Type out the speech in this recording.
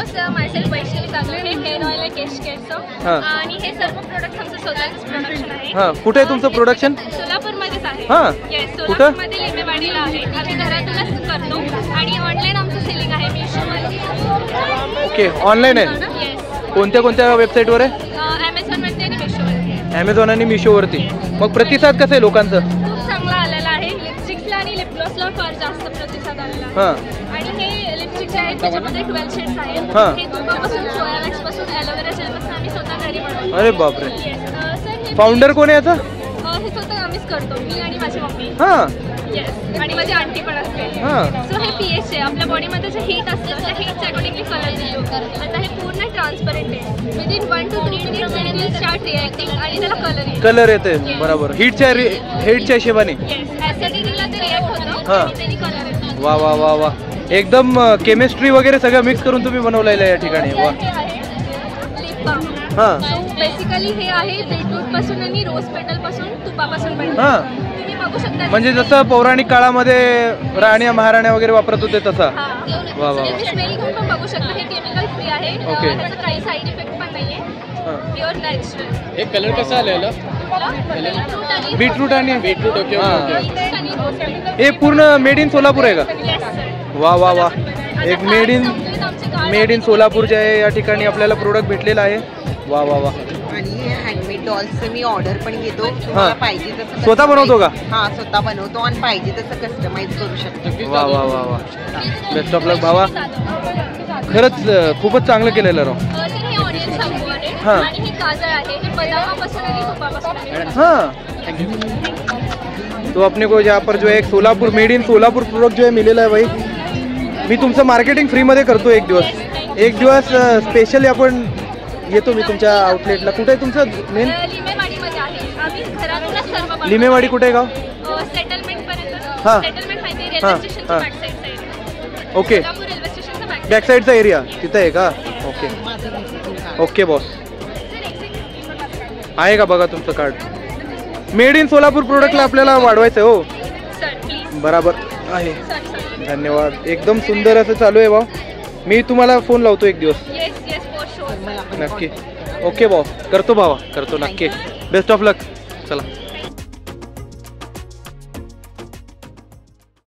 Sir myself Vaishnavi कागले, हे hair oil आहे केश केअरचं आणि हे सर्व प्रोडक्ट आमचं स्वतःच प्रोडक्शन आहे. हां, कुठे आहे तुमचं प्रोडक्शन? सोलापूरमध्येच आहे. हां, येस, कुठं? सोलापूरमध्ये लिंबेवाडीला आहे. आम्ही घरातूनच करतो आणि ऑनलाईन आमचं सेलिंग आहे मिशोवर. ओके, ऑनलाईन आहे. येस, कोणत्या कोणत्या वेबसाईटवर आहे? ॲमेझॉनवरती आणि मिशोवरती. ॲमेझॉन आणि मिशोवरती. मग प्रतिसाद कसं आहे लोकांचं? खूप चांगला आलेला आहे. लिपस्टिक्सला आणि लिप ग्लॉसला फार जास्त प्रतिसाद आलेला आहे. हां, आणि हे लिपस्टिक्स आहेत त्याच्यामध्ये 12 शेड्स आहेत. हां. हे तुपापासून, सोया वॅक्सपासून, ॲलोवेरा जेलपासून आम्ही स्वतः घरी बनवतो. अरे बापरे. सर हे फाउंडर कोण आहे याचा? हे स्वतः आम्हीच करतो, मी आणि माझी मम्मी. हां, येस, आणि माझी आंटी पण असते. हां. सो हे पीएच आहे. आपल्या बॉडीमध्ये जे हीट असतं त्या हीटच्या अकॉर्डिंगली कलर दिलो. आता हे पूर्ण ट्रान्सपरंट आहे. Within 1 to 3 minutes it will start reacting आणि त्याला कलर येईल. कलर येते. बरोबर, हीटच्या हिशोबाने. येस, ॲसिडिटीला ते रिॲक्ट होतं हां. आणि त्याने कलर येतो. वा वा वा वा, एकदम केमिस्ट्री वगैरे सगळं मिक्स करून तुम्ही बनवलेलं आहे या ठिकाणी. वा. हे आहे लिप बाम. हां, बेसिकली हे आहे बीटरूट पासून आणि रोज पेटल पासून, तुपापासून बनतं. हां. तुम्ही बघू शकता. म्हणजे जसं पौराणिक काळामध्ये राण्या महाराण्या वगैरे वापरत होते तसा. वा वा. तुम्ही स्मेल घेऊन पण बघू शकता. हे केमिकल फ्री आहे. ओके. त्याचा काही साईड इफेक्ट पण नाहीये. Pure natural. हे कलर कसा आलेला? बीटरूट आणि बीटरूट. Okay okay. हे पूर्ण मेड इन सोलापूर आहे का? वा वा वा, एक मेड इन सोलापूरचे आहे या ठिकाणी आपल्याला प्रोडक्ट भेटलेला आहे. वा वा वा. आणि हे हँडमेड डॉल्सचं मी ऑर्डर पण घेतो. तुम्हाला पाहिजे तसं स्वतः बनवतो का? हां, स्वतः बनवतो आणि पाहिजे तसं कस्टमाइज करू शकतो. वा वा वा वा, बेस्ट ऑफ लक भावा. खरंच खूपच चांगलं केलेलं राव. हे ऑनियन शाम्पू आहे हां. आणि हे काजळ आहे. हे बदामापासून आणि तुपापासून आहे. हाँ, तो अपने को यहाँ पर जो है एक Solapur made in Solapur product जो है मिलेला आहे भाई. मी तुमचं मार्केटिंग फ्रीमध्ये करतो एक दिवस स्पेशली आपण येतो मी तुमच्या आउटलेटला. कुठे आहे तुमचं मेन? लिंबेवाडीमध्ये आहे. आम्ही घरातूनच सर्व बनवतो. लिंबेवाडी कुठे आहे गाव? सेटलमेंट पर्यंत. हां. सेटलमेंट माहिती आहे, हां, रेल्वे स्टेशनच्या हां. बॅक साईडचा एरिया. ओके, सोलापूर रेल्वे स्टेशनच्या बॅक बॅक साईडचा एरिया तिथं आहे का? Okay okay boss. आहे का बघा तुमचं कार्ड? मेड इन सोलापूर प्रोडक्टला आपल्याला वाढवायचं आहे. हो सर प्लीज. बराबर आहे. सॉरी. धन्यवाद. एकदम सुंदर असं चालू आहे भाऊ. मी तुम्हाला फोन लावतो एक दिवस. Yes yes for sure. नक्की. ओके भाऊ, करतो भावा, करतो नक्की. बेस्ट ऑफ लक. चला.